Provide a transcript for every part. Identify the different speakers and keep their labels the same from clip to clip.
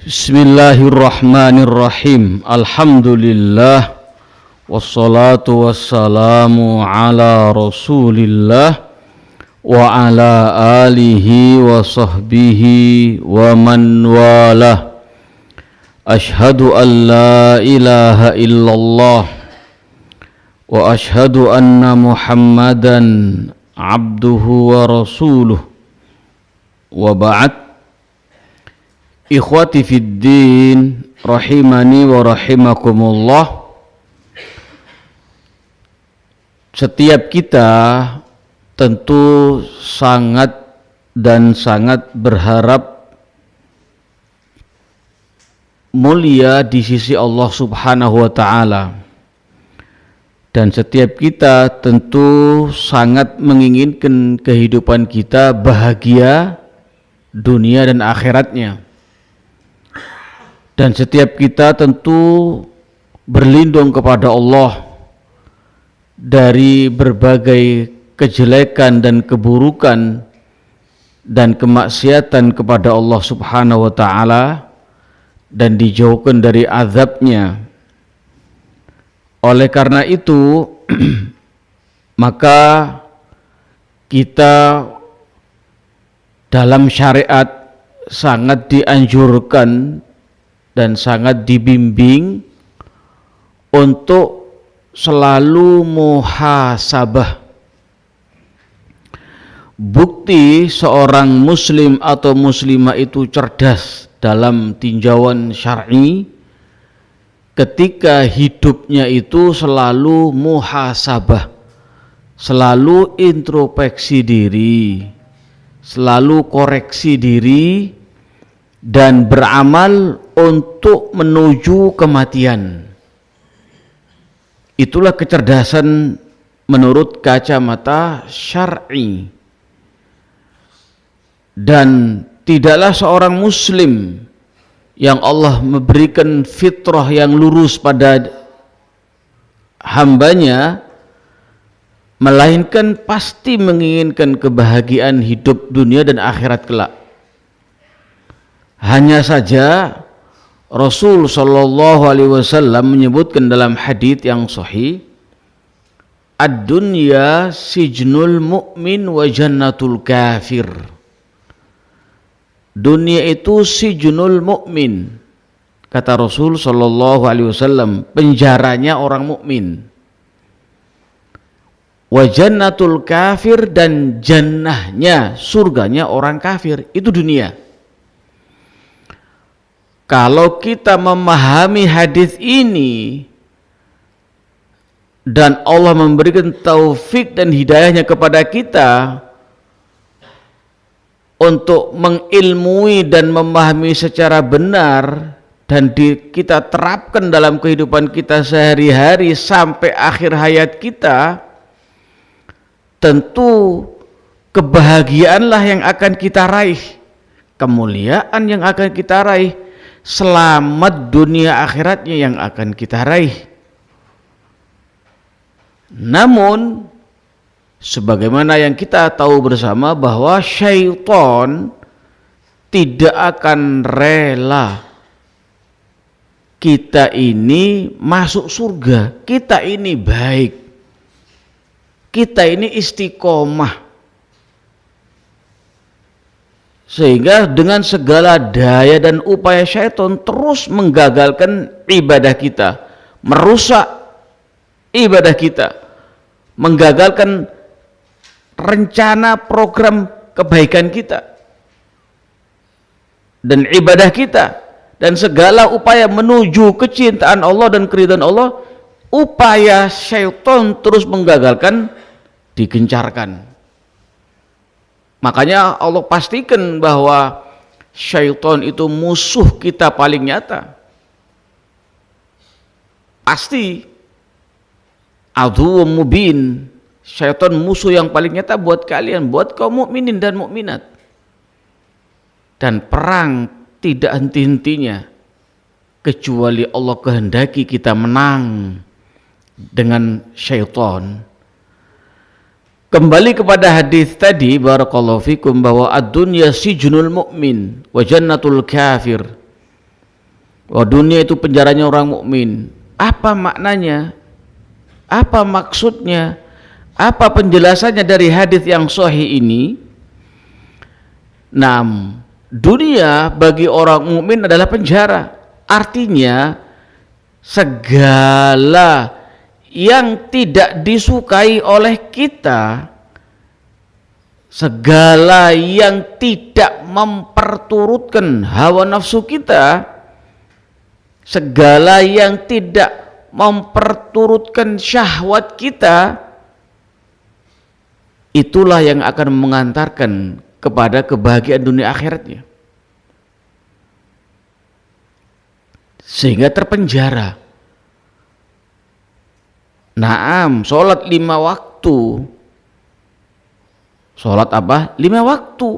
Speaker 1: Bismillahirrahmanirrahim. Alhamdulillah wassalatu wassalamu ala Rasulillah wa ala alihi wa sahbihi wa man walah. Ashhadu an la ilaha illallah wa ashhadu anna Muhammadan abduhu wa rasuluh. Wa ba'd. Ikhwati fid din, rahimani wa rahimakumullah. Setiap kita tentu sangat berharap mulia di sisi Allah Subhanahu wa taala. Dan setiap kita tentu sangat menginginkan kehidupan kita bahagia dunia dan akhiratnya. Dan setiap kita tentu berlindung kepada Allah dari berbagai kejelekan dan keburukan dan kemaksiatan kepada Allah Subhanahu wa taala dan dijauhkan dari azabnya. Oleh karena itu maka kita dalam syariat sangat dianjurkan dan sangat dibimbing untuk selalu muhasabah. Bukti seorang muslim atau muslimah itu cerdas dalam tinjauan syar'i ketika hidupnya itu selalu muhasabah, selalu introspeksi diri, selalu koreksi diri dan beramal untuk menuju kematian. Itulah kecerdasan menurut kacamata syar'i. Dan tidaklah seorang muslim yang Allah memberikan fitrah yang lurus pada hambanya, melainkan pasti menginginkan kebahagiaan hidup dunia dan akhirat kelak. Hanya saja Rasul sallallahu alaihi wasallam menyebutkan dalam hadits yang sahih, ad-dunya sijnul mu'min wa jannatul kafir. Dunia itu sijnul mu'min, kata Rasul sallallahu alaihi wasallam, penjaranya orang mukmin. Wa jannatul kafir, dan jannahnya, surganya orang kafir. Itu dunia. Kalau kita memahami hadis ini dan Allah memberikan taufik dan hidayahnya kepada kita untuk mengilmui dan memahami secara benar dan kita terapkan dalam kehidupan kita sehari-hari sampai akhir hayat kita, tentu kebahagiaanlah yang akan kita raih, kemuliaan yang akan kita raih, selamat dunia akhiratnya yang akan kita raih. Namun sebagaimana yang kita tahu bersama bahwa syaitan tidak akan rela kita ini masuk surga, kita ini baik, kita ini istiqomah. Sehingga dengan segala daya dan upaya syaitan terus menggagalkan ibadah kita, merusak ibadah kita, menggagalkan rencana program kebaikan kita dan ibadah kita, dan segala upaya menuju kecintaan Allah dan keridhaan Allah, upaya syaitan terus menggagalkan, digencarkan. Makanya Allah pastikan bahwa syaitan itu musuh kita paling nyata. Pasti aduwwum mubin. Syaitan musuh yang paling nyata buat kalian, buat kaum mukminin dan mukminat. Dan perang tidak henti-hentinya kecuali Allah kehendaki kita menang dengan syaitan. Kembali kepada hadis tadi, barakallahu fikum, bahwa ad-dunya sijnul mu'min wa jannatul kafir. Oh, dunia itu penjaranya orang mukmin. Apa maknanya? Apa maksudnya? Apa penjelasannya dari hadis yang sahih ini? Dunia bagi orang mukmin adalah penjara. Artinya segala yang tidak disukai oleh kita, segala yang tidak memperturutkan hawa nafsu kita, segala yang tidak memperturutkan syahwat kita, itulah yang akan mengantarkan kepada kebahagiaan dunia akhiratnya, sehingga terpenjara. Sholat 5 waktu. Sholat apa? 5 waktu.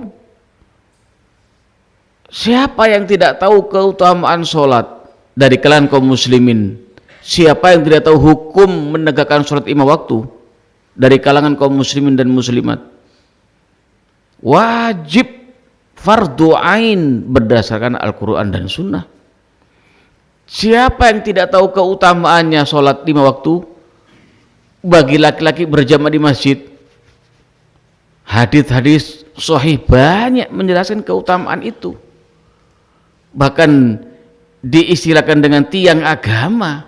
Speaker 1: Siapa yang tidak tahu keutamaan sholat dari kalangan kaum muslimin? Siapa yang tidak tahu hukum menegakkan sholat 5 waktu dari kalangan kaum muslimin dan muslimat? Wajib fardu ain berdasarkan Al-Quran dan Sunnah. Siapa yang tidak tahu keutamaannya sholat 5 waktu bagi laki-laki berjamaah di masjid? Hadis-hadis sahih banyak menjelaskan keutamaan itu, bahkan diistilahkan dengan tiang agama,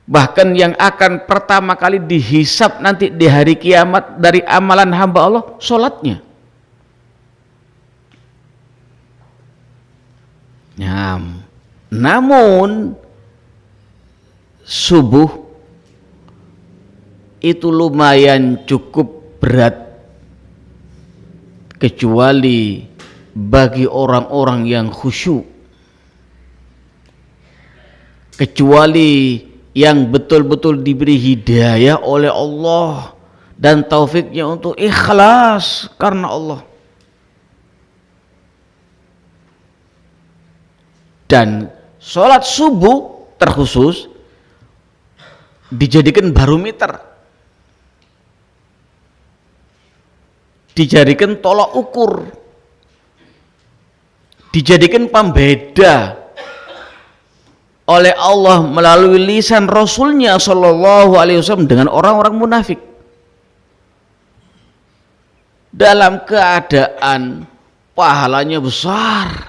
Speaker 1: bahkan yang akan pertama kali dihisab nanti di hari kiamat dari amalan hamba Allah, sholatnya. Namun subuh itu lumayan cukup berat, kecuali bagi orang-orang yang khusyuk, kecuali yang betul-betul diberi hidayah oleh Allah dan taufiknya untuk ikhlas karena Allah. Dan sholat subuh terkhusus dijadikan barometer, dijadikan tolak ukur, dijadikan pembeda oleh Allah melalui lisan Rasulnya Shallallahu Alaihi Wasallam dengan orang-orang munafik dalam keadaan pahalanya besar.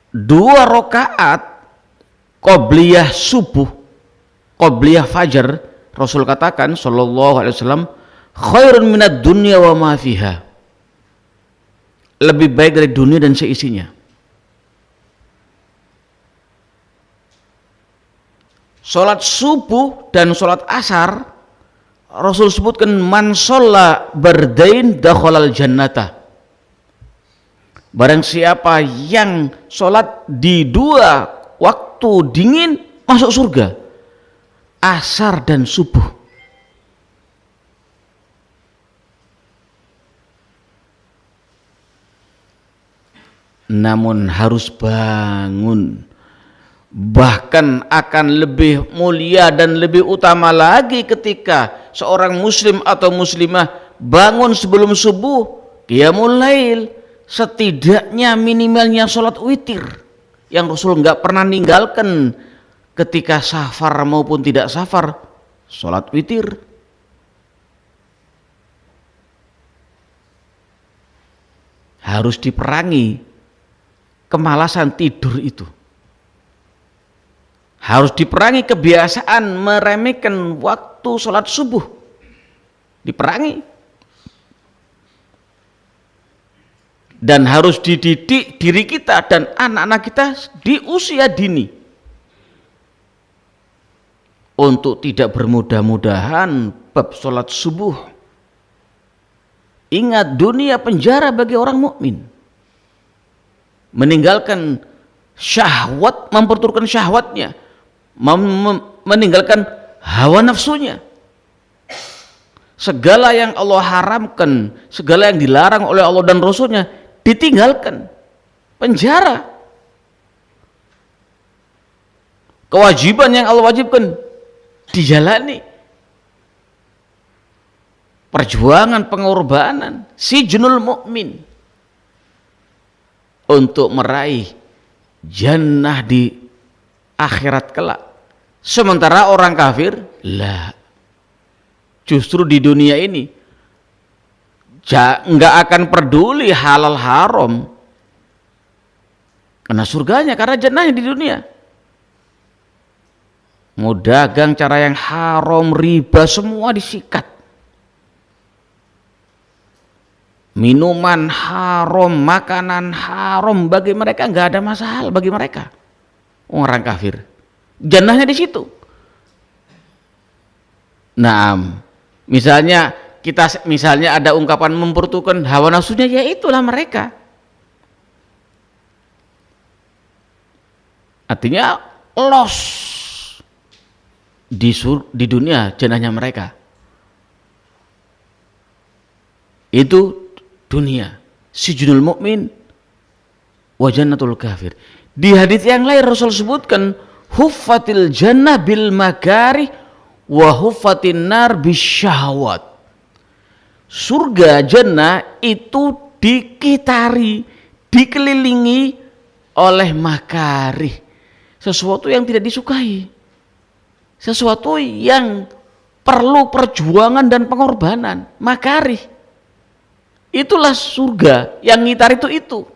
Speaker 1: 2 rakaat qobliyah subuh, qobliyah fajar, Rasul katakan Shallallahu Alaihi Wasallam, khairun minad dunya wa ma fiha, lebih baik dari dunia dan seisinya. Sholat subuh dan sholat asar Rasul sebutkan, man sholla bardain dakhalal jannata, barang siapa yang sholat di 2 waktu dingin masuk surga, asar dan subuh. Namun harus bangun, bahkan akan lebih mulia dan lebih utama lagi ketika seorang muslim atau muslimah bangun sebelum subuh, qiyamul lail, setidaknya minimalnya sholat witir yang Rasul nggak pernah ninggalkan ketika safar maupun tidak safar, sholat witir. Harus diperangi kemalasan tidur itu, harus diperangi kebiasaan meremehkan waktu sholat subuh, diperangi. Dan harus dididik diri kita dan anak-anak kita di usia dini untuk tidak bermudah-mudahan bab sholat subuh. Ingat, dunia penjara bagi orang mukmin. Meninggalkan syahwat, memperturutkan syahwatnya, meninggalkan hawa nafsunya. Segala yang Allah haramkan, segala yang dilarang oleh Allah dan Rasulnya ditinggalkan. Penjara. Kewajiban yang Allah wajibkan dijalani. Perjuangan, pengorbanan, sijnul mukmin. untuk meraih jannah di akhirat kelak. Sementara orang kafir, lah, justru di dunia ini nggak akan peduli halal haram, karena surganya, karena jannahnya di dunia. Mau dagang cara yang haram, riba, semua disikat. Minuman haram, makanan haram, bagi mereka nggak ada masalah, bagi mereka orang kafir. Jannahnya di situ. Nah, misalnya ada ungkapan mempertukan hawa nafsunya, ya itulah mereka. Artinya loss di dunia jannahnya mereka. Itu dunia. Sijnul mukmin wa jannatul kafir. Di hadis yang lain Rasul sebutkan huffatil jannah bil makarih wa huffatin nar bisyahwat. Surga jannah itu dikitari, dikelilingi oleh makarih, sesuatu yang tidak disukai, sesuatu yang perlu perjuangan dan pengorbanan. Makarih, itulah surga yang ngitari itu.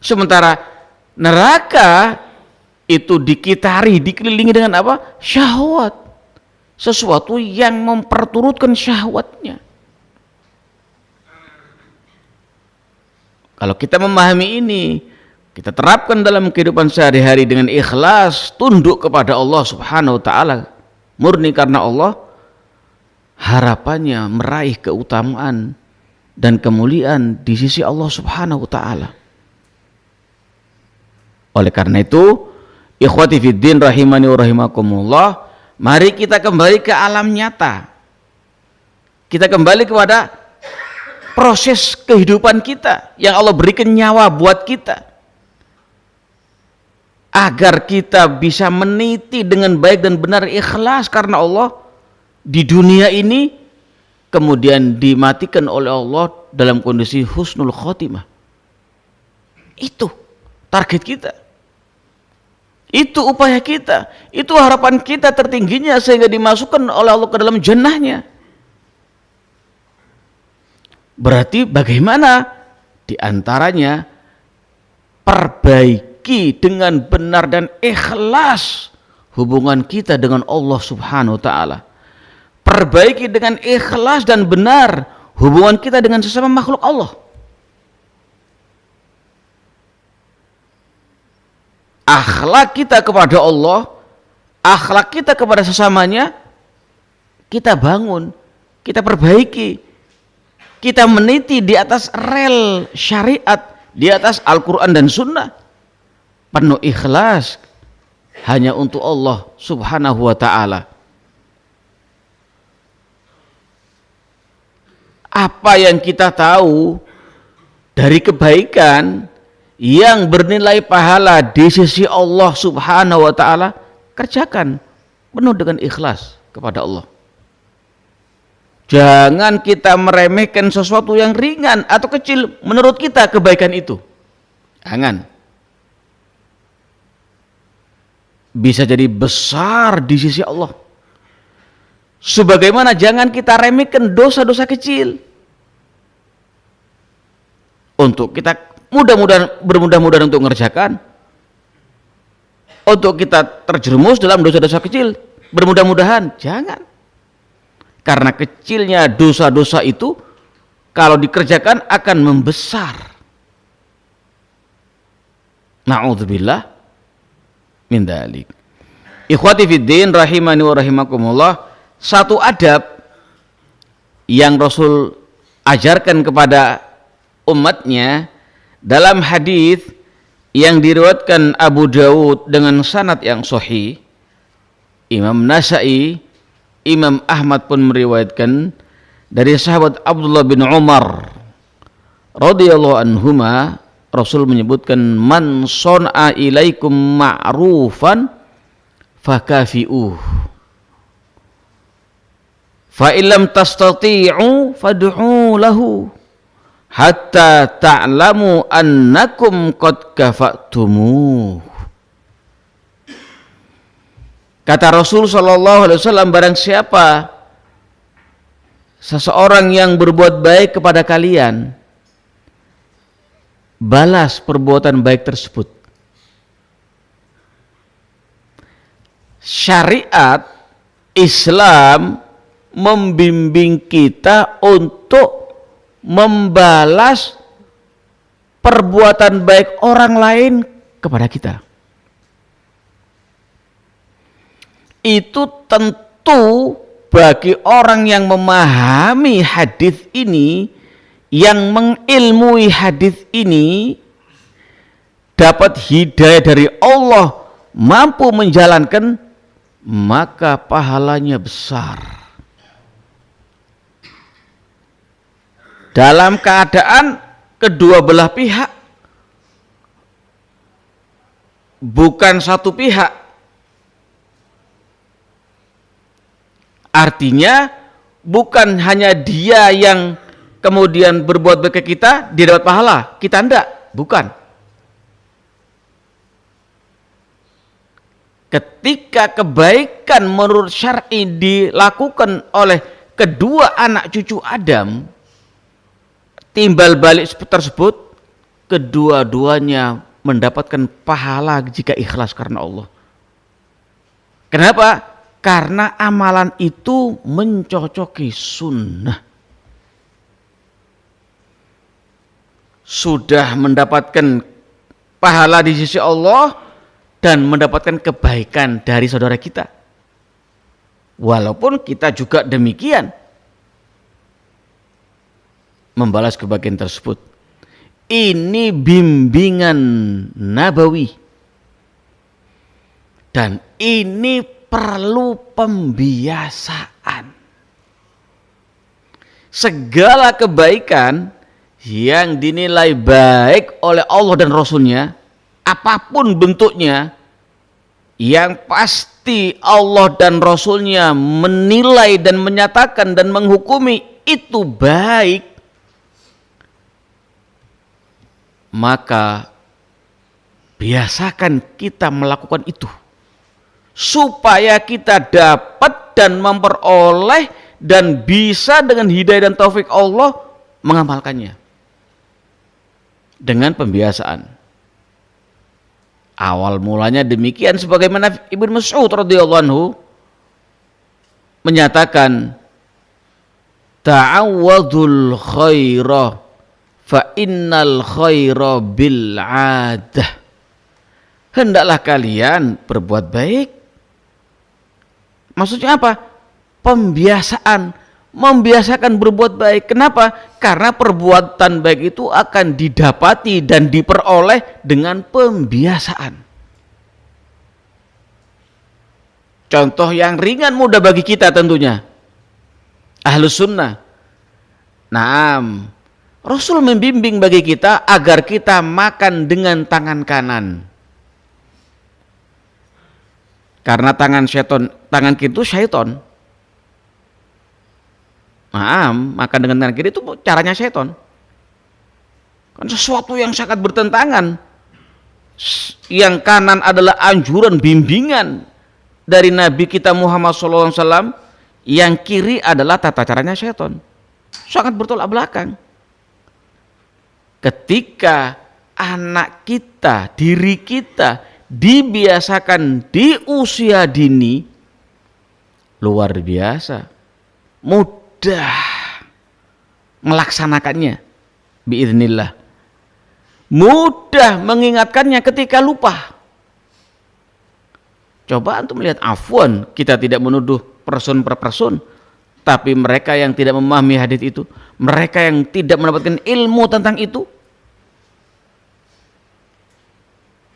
Speaker 1: Sementara neraka itu dikitari, dikelilingi dengan apa? Syahwat, sesuatu yang memperturutkan syahwatnya. Kalau kita memahami ini, kita terapkan dalam kehidupan sehari-hari dengan ikhlas, tunduk kepada Allah Subhanahu wa taala, murni karena Allah, harapannya meraih keutamaan dan kemuliaan di sisi Allah Subhanahu wa taala. Oleh karena itu, ikhwati fiddin rahimani wa rahimakumullah, mari kita kembali ke alam nyata. Kita kembali kepada proses kehidupan kita yang Allah berikan nyawa buat kita, agar kita bisa meniti dengan baik dan benar, ikhlas karena Allah di dunia ini, kemudian dimatikan oleh Allah dalam kondisi husnul khotimah. Itu target kita, itu upaya kita, itu harapan kita tertingginya, sehingga dimasukkan oleh Allah ke dalam jannahnya. Berarti bagaimana? Di antaranya perbaiki dengan benar dan ikhlas hubungan kita dengan Allah Subhanahu wa taala. Perbaiki dengan ikhlas dan benar hubungan kita dengan sesama makhluk Allah. Akhlak kita kepada Allah, akhlak kita kepada sesamanya, kita bangun, kita perbaiki. Kita meniti di atas rel syariat, di atas Al-Quran dan Sunnah, penuh ikhlas hanya untuk Allah Subhanahu wa ta'ala. Apa yang kita tahu dari kebaikan yang bernilai pahala di sisi Allah Subhanahu wa ta'ala, kerjakan penuh dengan ikhlas kepada Allah. Jangan kita meremehkan sesuatu yang ringan atau kecil menurut kita kebaikan itu. Jangan. Bisa jadi besar di sisi Allah. Sebagaimana jangan kita remehkan dosa-dosa kecil. Untuk kita bermudah-mudahan untuk mengerjakan. Untuk kita terjerumus dalam dosa-dosa kecil, bermudah-mudahan, jangan. Karena kecilnya dosa-dosa itu kalau dikerjakan akan membesar. Na'udzubillah min dzalik. Ikhwati fiddin rahimani wa rahimakumullah, satu adab yang Rasul ajarkan kepada umatnya dalam hadis yang diriwayatkan Abu Dawud dengan sanad yang sahih, Imam Nasa'i, Imam Ahmad pun meriwayatkan dari sahabat Abdullah bin Umar radhiyallahu anhuma, Rasul menyebutkan, man son'a ilaikum ma'rufan fakafi'uh fa illam tastati'u fad'u lahu hatta ta'lamu annakum qad kafa'tumuh. Kata Rasul sallallahu alaihi wasallam, barang siapa seseorang yang berbuat baik kepada kalian, balas perbuatan baik tersebut. Syariat Islam membimbing kita untuk membalas perbuatan baik orang lain kepada kita. Itu tentu bagi orang yang memahami hadis ini, yang mengilmui hadis ini, dapat hidayah dari Allah, mampu menjalankan, maka pahalanya besar. Dalam keadaan kedua belah pihak, bukan satu pihak. Artinya bukan hanya dia yang kemudian berbuat baik ke kita, dia dapat pahala, kita enggak, bukan. Ketika kebaikan menurut syar'i dilakukan oleh kedua anak cucu Adam, timbal balik tersebut, kedua-duanya mendapatkan pahala jika ikhlas karena Allah. Kenapa? Karena amalan itu mencocoki sunnah. Sudah mendapatkan pahala di sisi Allah dan mendapatkan kebaikan dari saudara kita. Walaupun kita juga demikian membalas kebaikan tersebut. Ini bimbingan nabawi. Dan ini perlu pembiasaan. Segala kebaikan yang dinilai baik oleh Allah dan Rasulnya, apapun bentuknya, yang pasti Allah dan Rasulnya menilai dan menyatakan dan menghukumi itu baik, maka biasakan kita melakukan itu, supaya kita dapat dan memperoleh dan bisa dengan hidayah dan taufik Allah mengamalkannya dengan pembiasaan. Awal mulanya demikian, sebagaimana Ibnu Mas'ud radhiyallahu anhu menyatakan, ta'awwadul khaira fa innal khaira bil 'adah. Hendaklah kalian berbuat baik. Maksudnya apa? Pembiasaan, membiasakan berbuat baik. Kenapa? Karena perbuatan baik itu akan didapati dan diperoleh dengan pembiasaan. Contoh yang ringan mudah bagi kita tentunya, Ahlus Sunnah. Naam, Rasul membimbing bagi kita agar kita makan dengan tangan kanan. Karena tangan kiri itu syaiton. Makan dengan tangan kiri itu caranya syaiton. Kan sesuatu yang sangat bertentangan. Yang kanan adalah anjuran, bimbingan dari Nabi kita Muhammad SAW. Yang kiri adalah tata caranya syaiton. Sangat bertolak belakang. Ketika anak kita, diri kita dibiasakan di usia dini, luar biasa mudah melaksanakannya, biiznillah, mudah mengingatkannya ketika lupa. Coba antum melihat, afwan, kita tidak menuduh person per person, tapi mereka yang tidak memahami hadis itu, mereka yang tidak mendapatkan ilmu tentang itu,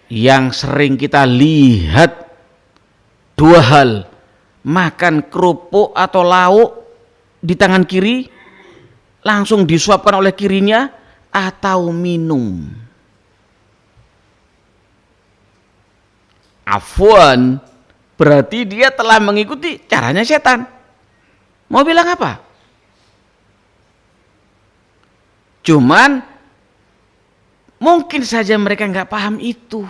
Speaker 1: yang sering kita lihat dua hal, makan kerupuk atau lauk di tangan kiri langsung disuapkan oleh kirinya, atau minum. Afwan, berarti dia telah mengikuti caranya setan. Mau bilang apa? Cuman mungkin saja mereka nggak paham itu.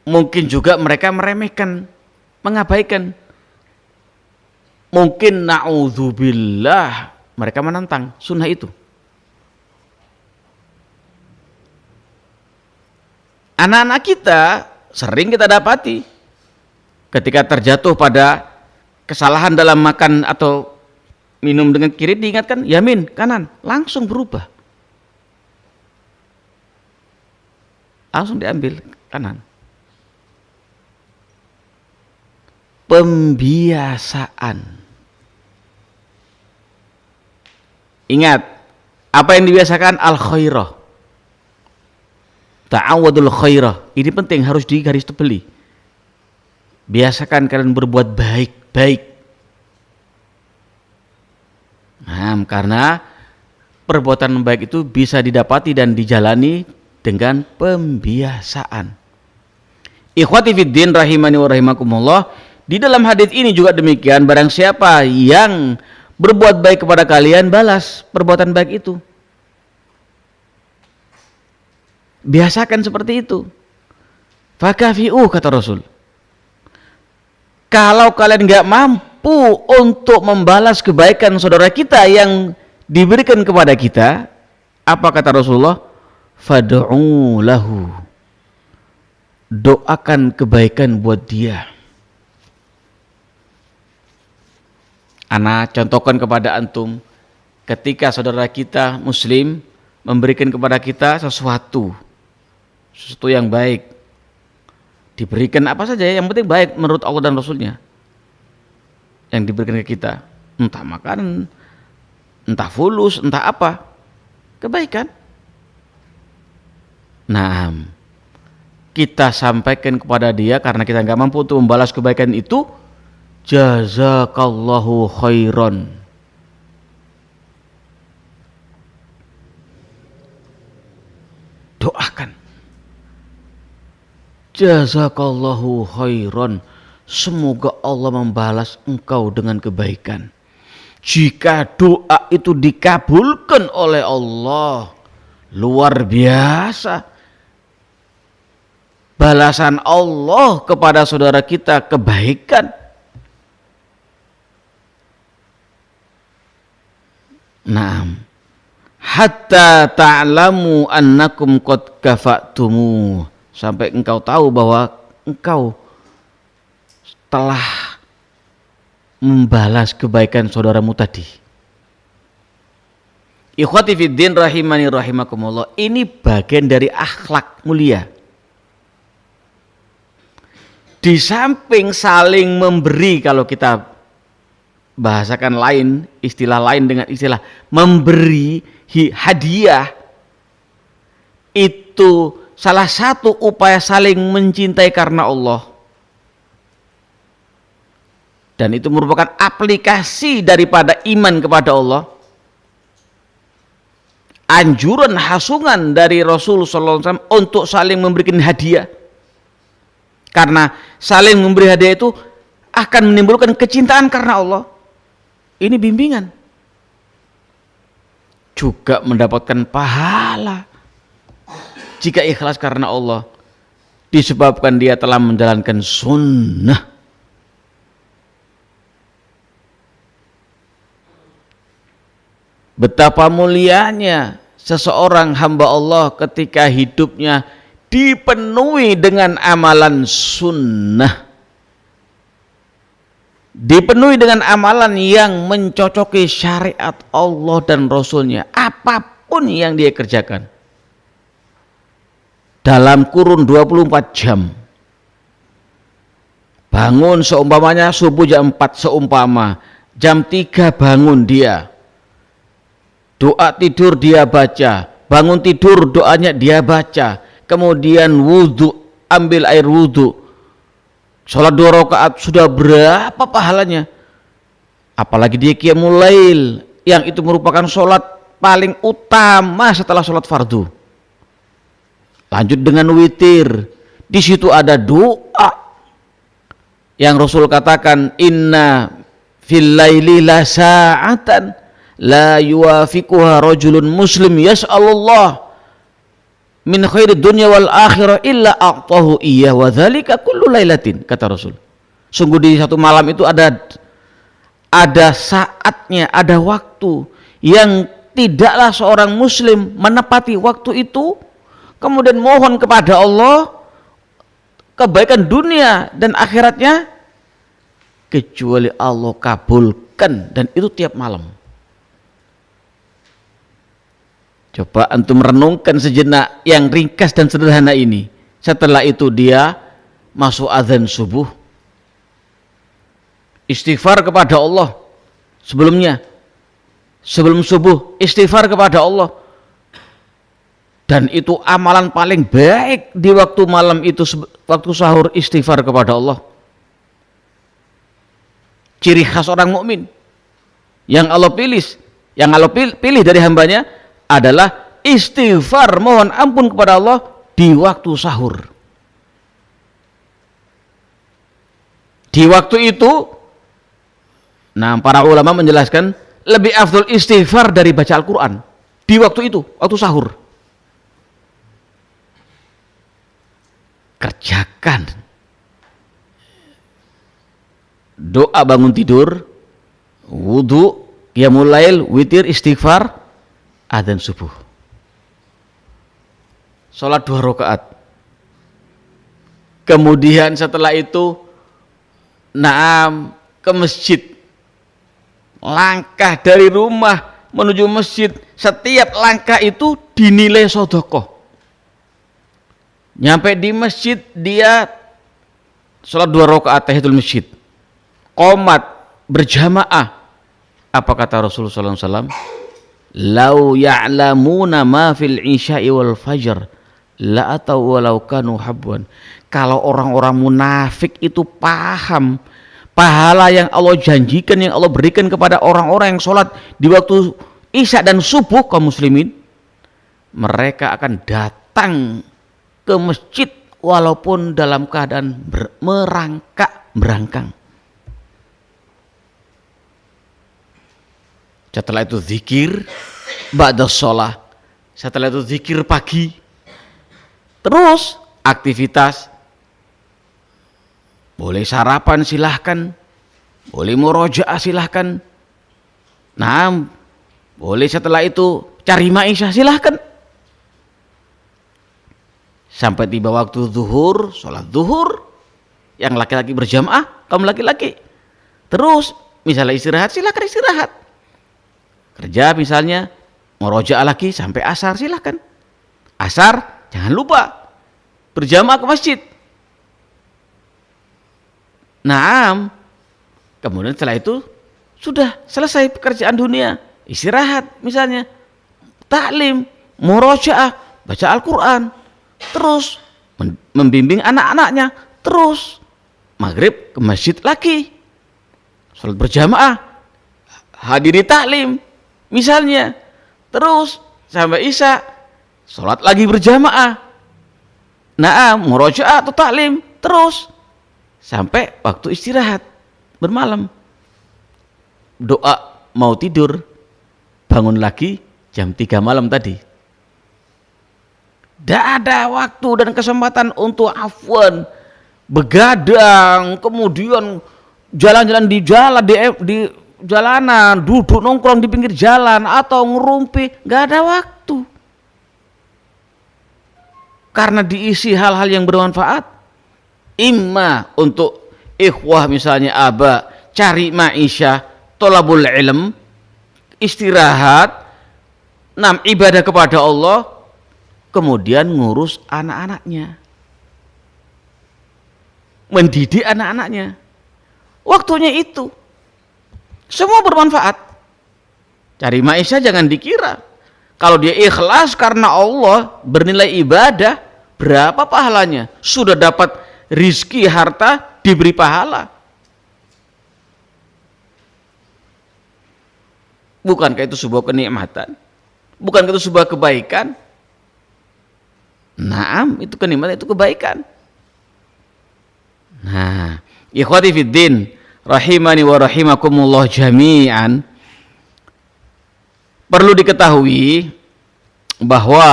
Speaker 1: Mungkin juga mereka meremehkan, mengabaikan. Mungkin na'udzubillah mereka menentang sunnah itu. Anak-anak kita sering kita dapati ketika terjatuh pada kesalahan dalam makan atau minum dengan kiri, diingatkan yamin kanan, langsung berubah, langsung diambil kanan. Pembiasaan. Ingat, apa yang dibiasakan? Al-khairah, ta'awadul khairah. Ini penting, harus digaris tebeli. Biasakan kalian berbuat baik-baik. Nah, karena perbuatan baik itu bisa didapati dan dijalani dengan pembiasaan. Ikhwati fiddin rahimani wa rahimakumullah, di dalam hadis ini juga demikian, barang siapa yang berbuat baik kepada kalian, balas perbuatan baik itu. Biasakan seperti itu. Fakafi'u, kata Rasul. Kalau kalian nggak mampu untuk membalas kebaikan saudara kita yang diberikan kepada kita, apa kata Rasulullah? Fad'u lahu. Doakan kebaikan buat dia. Ana contohkan kepada antum, ketika saudara kita muslim memberikan kepada kita sesuatu yang baik, diberikan apa saja, yang penting baik menurut Allah dan Rasulnya, yang diberikan ke kita, entah makanan, entah fulus, entah apa, kebaikan. Nah, kita sampaikan kepada dia karena kita nggak mampu untuk membalas kebaikan itu, jazakallahu khairan. Doakan, jazakallahu khairan, semoga Allah membalas engkau dengan kebaikan. Jika doa itu dikabulkan oleh Allah, luar biasa balasan Allah kepada saudara kita, kebaikan. Naam, hatta ta'lamu annakum qad kafa'tumu, sampai engkau tahu bahwa engkau telah membalas kebaikan saudaramu tadi. Ikhwati fiddin rahimani rahimakumullah, ini bagian dari akhlak mulia. Di samping saling memberi, kalau kita bahasakan lain, istilah lain dengan istilah memberi hadiah, itu salah satu upaya saling mencintai karena Allah. Dan itu merupakan aplikasi daripada iman kepada Allah. Anjuran, hasungan dari Rasul sallallahu alaihi wasallam untuk saling memberikan hadiah. Karena saling memberi hadiah itu akan menimbulkan kecintaan karena Allah. Ini bimbingan. Juga mendapatkan pahala jika ikhlas karena Allah, disebabkan dia telah menjalankan sunnah. Betapa mulianya seseorang hamba Allah ketika hidupnya dipenuhi dengan amalan sunnah, dipenuhi dengan amalan yang mencocoki syariat Allah dan Rasulnya, apapun yang dia kerjakan dalam kurun 24 jam. Bangun seumpamanya subuh jam 4, seumpama jam 3 bangun dia, doa tidur dia baca, bangun tidur doanya dia baca, kemudian wudhu, ambil air wudhu, sholat 2 rakaat, sudah berapa pahalanya? Apalagi dia qiyamul lail, yang itu merupakan sholat paling utama setelah sholat fardu. Lanjut dengan witir, di situ ada doa yang Rasul katakan, inna fil laili la sa'atan la yuwafiquha rajulun muslim yas'alullah min khairi dunya wal akhirah illa a'tahu iya wa dzalika kullu lailatin, kata Rasul. Sungguh di satu malam itu ada saatnya, ada waktu yang tidaklah seorang muslim menepati waktu itu kemudian mohon kepada Allah kebaikan dunia dan akhiratnya kecuali Allah kabulkan, dan itu tiap malam. Coba antum renungkan sejenak yang ringkas dan sederhana ini. Setelah itu dia masuk azan subuh, istighfar kepada Allah sebelumnya, sebelum subuh istighfar kepada Allah, dan itu amalan paling baik di waktu malam itu, waktu sahur istighfar kepada Allah. Ciri khas orang mukmin yang Allah pilih dari hambanya adalah istighfar, mohon ampun kepada Allah di waktu sahur. Di waktu itu, nah para ulama menjelaskan lebih afdal istighfar dari baca Al-Quran di waktu itu, waktu sahur. Kerjakan doa bangun tidur, wudu, qiyamul lail, witir, istighfar, adzan subuh, sholat 2 rakaat. Kemudian setelah itu ke masjid, langkah dari rumah menuju masjid, setiap langkah itu dinilai sedekah. Nyampe di masjid dia sholat 2 rakaat tahiyatul masjid, qomat berjamaah. Apa kata Rasulullah SAW? Lau ya'lamuna ma fil isya'i wal fajr la atau walau kanu habwan. Kalau orang-orang munafik itu paham pahala yang Allah janjikan, yang Allah berikan kepada orang-orang yang sholat di waktu isya dan subuh kaum muslimin, mereka akan datang ke masjid walaupun dalam keadaan merangkak. Setelah itu zikir ba'da sholah, setelah itu zikir pagi, terus aktivitas. Boleh sarapan silahkan, boleh murojaah silahkan, boleh setelah itu cari maisha silahkan, sampai tiba waktu zuhur, sholat zuhur, yang laki-laki berjamaah, kaum laki-laki. Terus misalnya istirahat silahkan istirahat, kerja misalnya murojaah lagi sampai asar silahkan. Asar jangan lupa berjamaah ke masjid. Kemudian setelah itu sudah selesai pekerjaan dunia, istirahat misalnya, taklim, murojaah, baca Al-Quran, terus membimbing anak-anaknya, terus maghrib ke masjid lagi, sholat berjamaah, hadiri taklim misalnya, terus sampai isya sholat lagi berjamaah, murojaah atau taklim, terus sampai waktu istirahat bermalam, doa mau tidur, bangun lagi jam 3 malam tadi. Tidak ada waktu dan kesempatan untuk afwan, begadang, kemudian jalan-jalan di jalanan, duduk nongkrong di pinggir jalan atau ngerumpi, nggak ada waktu. Karena diisi hal-hal yang bermanfaat. Imma untuk ikhwah misalnya cari maisha, tolabul ilm, istirahat, ibadah kepada Allah, kemudian ngurus anak-anaknya, mendidik anak-anaknya. Waktunya itu semua bermanfaat. Cari maisha jangan dikira kalau dia ikhlas karena Allah, bernilai ibadah, berapa pahalanya? Sudah dapat rizki, harta, diberi pahala. Bukankah itu sebuah kenikmatan? Bukankah itu sebuah kebaikan? Itu kenikmatan, itu kebaikan. Ikhwati fiddin rahimani wa rahimakumullah jami'an. perlu diketahui bahwa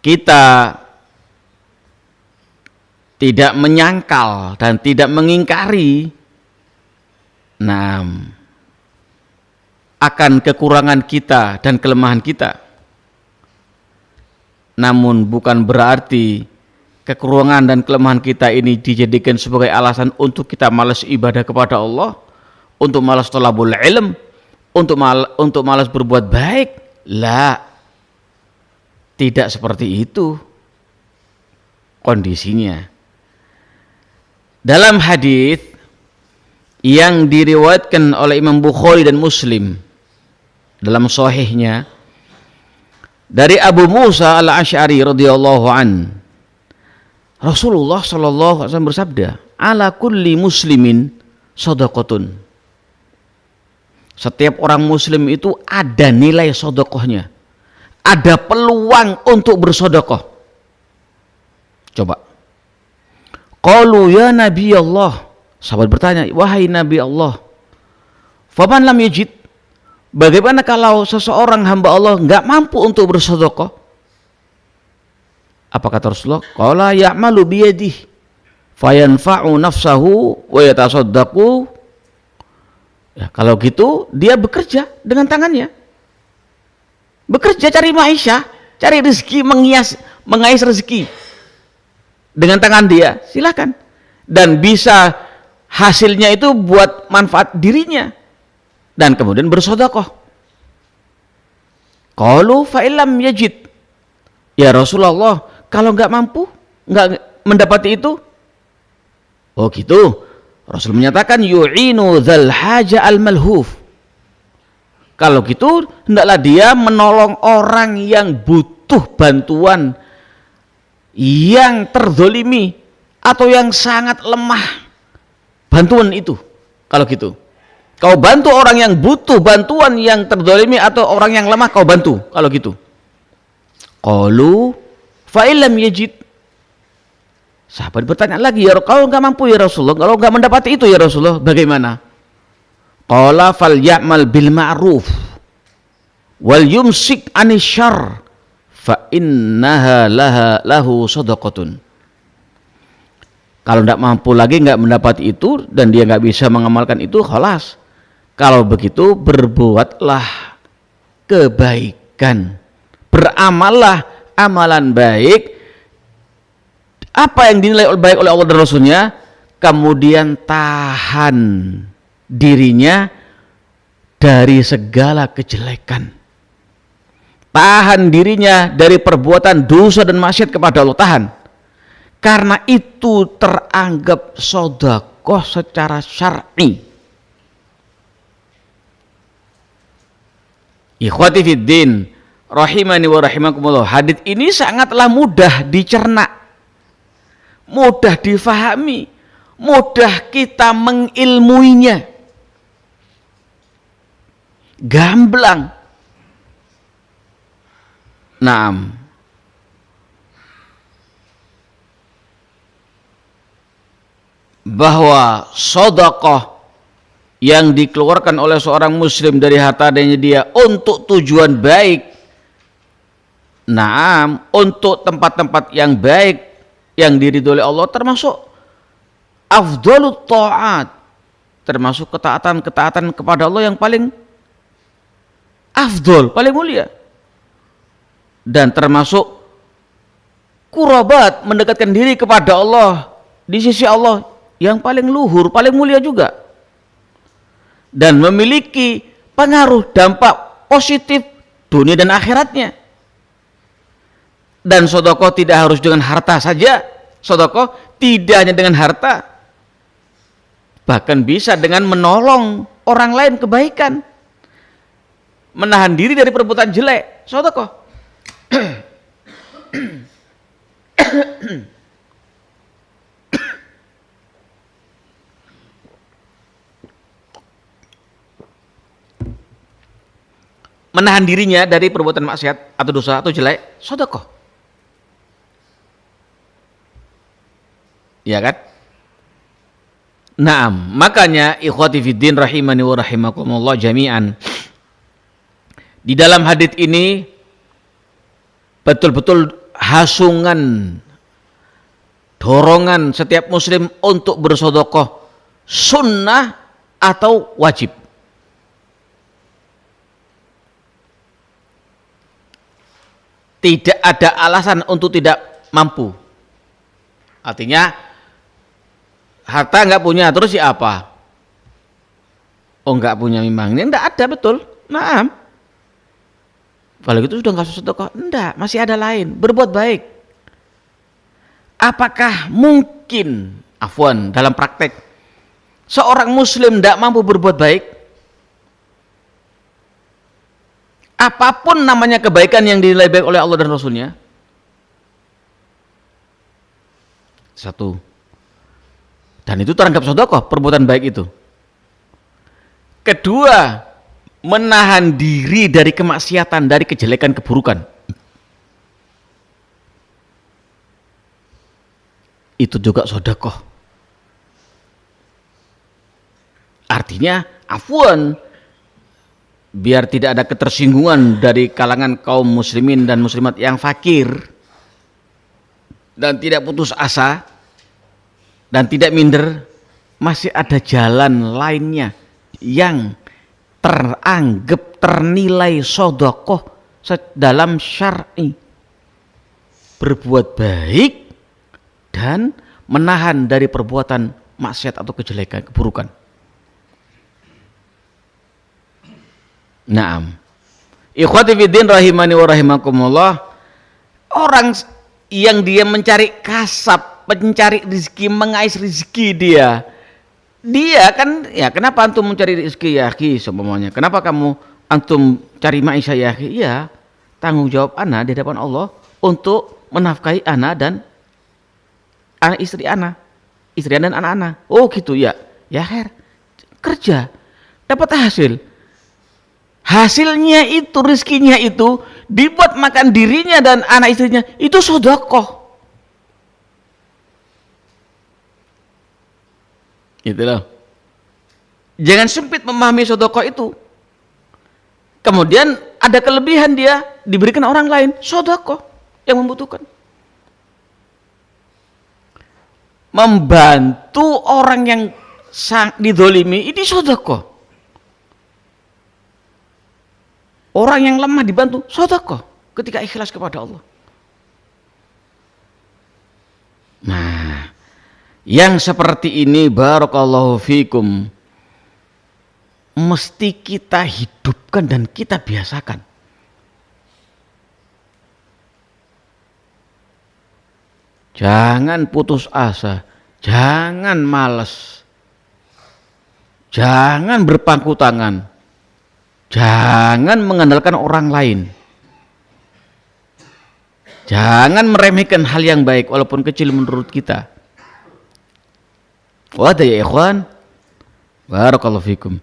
Speaker 1: kita tidak menyangkal dan tidak mengingkari akan kekurangan kita dan kelemahan kita. Namun bukan berarti kekurangan dan kelemahan kita ini dijadikan sebagai alasan untuk kita malas ibadah kepada Allah, untuk malas thalabul ilm, untuk malas berbuat baik. La, tidak seperti itu kondisinya. Dalam hadis yang diriwayatkan oleh Imam Bukhari dan Muslim dalam sahihnya dari Abu Musa al-Asy'ari radhiyallahu an, Rasulullah sallallahu alaihi wasallam bersabda, ala kulli muslimin shadaqatun. Setiap orang muslim itu ada nilai sedekahnya, ada peluang untuk bersedekah. Coba. Qalu ya Nabi Allah, sahabat bertanya, wahai Nabi Allah, faman lam yajid, bagaimana kalau seseorang hamba Allah enggak mampu untuk bersedekah? Apa kata Rasulullah? Qala ya'malu biyadihi fayanfa'u nafsahu wa yatasaddaqu. Ya, kalau gitu dia bekerja dengan tangannya, bekerja cari maisha, cari rezeki, mengais rezeki dengan tangan dia, silakan, dan bisa hasilnya itu buat manfaat dirinya dan kemudian bersedekah. Qalu fa illam yajid, ya Rasulullah, kalau enggak mampu, enggak mendapati itu, oh gitu, Rasul menyatakan yu'inu dzal haja al malhuf. Kalau gitu hendaklah dia menolong orang yang butuh bantuan, yang terzolimi atau yang sangat lemah bantuan itu. Kalau gitu, kau bantu orang yang butuh bantuan, yang terzolimi atau orang yang lemah, kau bantu. Kalau gitu, qalu fa illam yajid, sahabat bertanya lagi, ya kalau enggak mampu ya Rasulullah, kalau enggak mendapati itu ya Rasulullah, bagaimana? Qala fal ya'mal bil ma'ruf wal yumsik anis syarr fa innaha lahu shadaqatun. Kalau tidak mampu lagi, nggak mendapat itu, dan dia nggak bisa mengamalkan itu, khalas. Kalau begitu berbuatlah kebaikan, beramallah amalan baik, apa yang dinilai baik oleh Allah dan Rasulnya, kemudian tahan dirinya dari segala kejelekan. Tahan dirinya dari perbuatan dosa dan maksiat kepada Allah, tahan. Karena itu teranggap sedekah secara syar'i. Ikhwati fiddin, rahimani wa rahimakumullah. Hadits ini sangatlah mudah dicerna, mudah difahami, mudah kita mengilmuinya. Gamblang. Naam. Bahwa sedekah yang dikeluarkan oleh seorang muslim dari hartanya dia untuk tujuan baik, naam, untuk tempat-tempat yang baik yang diridhoi oleh Allah, termasuk afdhalut ta'at, termasuk ketaatan kepada Allah yang paling afdhol, paling mulia, dan termasuk qurabat, mendekatkan diri kepada Allah di sisi Allah yang paling luhur, paling mulia juga, dan memiliki pengaruh dampak positif dunia dan akhiratnya. Dan sedekah tidak harus dengan harta saja, sedekah tidak hanya dengan harta, bahkan bisa dengan menolong orang lain kebaikan, menahan diri dari perbuatan jelek, sedekah. Menahan dirinya dari perbuatan maksiat atau dosa atau jelek, sedekah. Ya kan? Naam, makanya ikhwati fiddin rahimani wa rahimakumullah jami'an. Di dalam hadits ini betul-betul hasungan, dorongan setiap muslim untuk bersedekah sunnah atau wajib. Tidak ada alasan untuk tidak mampu. Artinya harta nggak punya, terus ya apa? Oh nggak punya memangnya, nggak ada betul. Nah, kalau gitu sudah nggak usah sedekah. Enggak, masih ada lain. Berbuat baik. Apakah mungkin, afwan, dalam praktek seorang muslim tidak mampu berbuat baik? Apapun namanya kebaikan yang dinilai baik oleh Allah dan Rasulnya. Satu. Dan itu teranggap sedekah, perbuatan baik itu. Kedua, menahan diri dari kemaksiatan, dari kejelekan, keburukan. Itu juga sedekah. Artinya, afwan, biar tidak ada ketersinggungan dari kalangan kaum muslimin dan muslimat yang fakir dan tidak putus asa dan tidak minder, masih ada jalan lainnya yang teranggap ternilai sedekah dalam syar'i. Berbuat baik dan menahan dari perbuatan maksiat atau kejelekan, keburukan. Naam. Ikhwati fiddin rahimani wa rahimakumullah. Orang yang dia mencari kasab, mencari rezeki, mengais rezeki dia kan ya, kenapa antum mencari rezeki ya akhi semuanya? Kenapa kamu antum cari maisha ya akhi? Iya, tanggung jawab ana di hadapan Allah untuk menafkahi ana dan anak istri ana dan anak-anak. Oh gitu ya. Ya khair. Kerja dapat hasil. Hasilnya itu, rezekinya itu dibuat makan dirinya dan anak istrinya, itu sedekah. Gitu loh. Jangan sempit memahami sedekah itu. Kemudian ada kelebihan dia diberikan orang lain, sedekah yang membutuhkan. Membantu orang yang didolimi, ini sedekah. Orang yang lemah dibantu, sedekah ketika ikhlas kepada Allah. Nah, yang seperti ini barakallahu fikum mesti kita hidupkan dan kita biasakan. Jangan putus asa, jangan malas, jangan berpangku tangan. Jangan mengandalkan orang lain. Jangan meremehkan hal yang baik walaupun kecil menurut kita. Wadah ya ikhwan. Barakallahu fikum.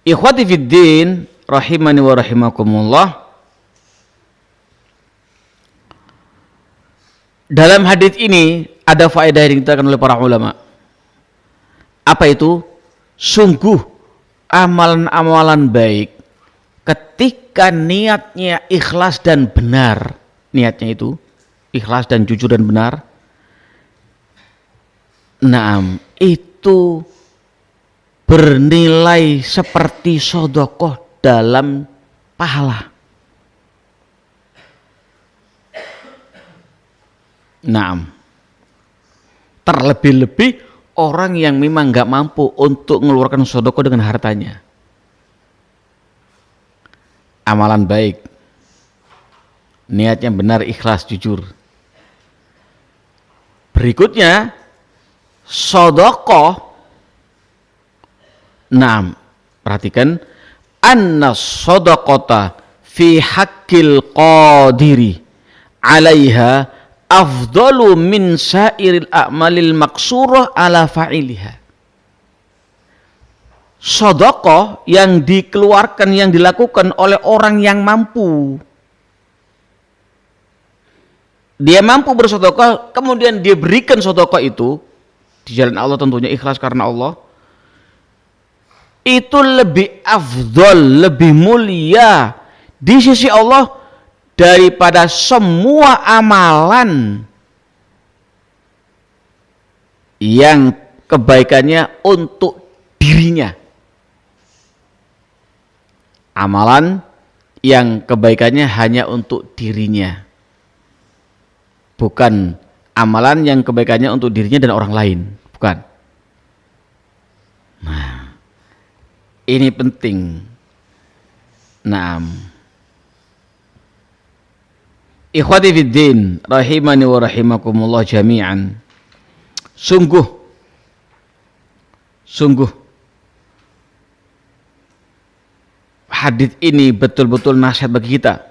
Speaker 1: Ikhwati fiddin rahimani wa rahimakumullah. Dalam hadis ini ada faedah yang dikatakan oleh para ulama. Apa itu? Sungguh amalan-amalan baik ketika niatnya ikhlas dan benar, niatnya itu ikhlas dan jujur dan benar, naam, itu bernilai seperti sedekah dalam pahala. Naam, terlebih-lebih orang yang memang nggak mampu untuk mengeluarkan sedekah dengan hartanya. Amalan baik, niatnya benar, ikhlas, jujur. Berikutnya sedekah. Nah, perhatikan, anna sedaqata fi haqqil qadiri 'alaiha afdalu min sairil a'malil maqsurah ala fa'iliha. Sedekah yang dikeluarkan, yang dilakukan oleh orang yang mampu. Dia mampu bersedekah, kemudian dia berikan sedekah itu di jalan Allah, tentunya ikhlas karena Allah. itu lebih afdol, lebih mulia di sisi Allah daripada semua amalan yang kebaikannya untuk dirinya. Amalan yang kebaikannya hanya untuk dirinya, bukan amalan yang kebaikannya untuk dirinya dan orang lain, bukan. Nah, ini penting. Naam. Ikhwati fiddin, rahimani wa rahimakumullah jami'an. Sungguh hadits ini betul-betul nasihat bagi kita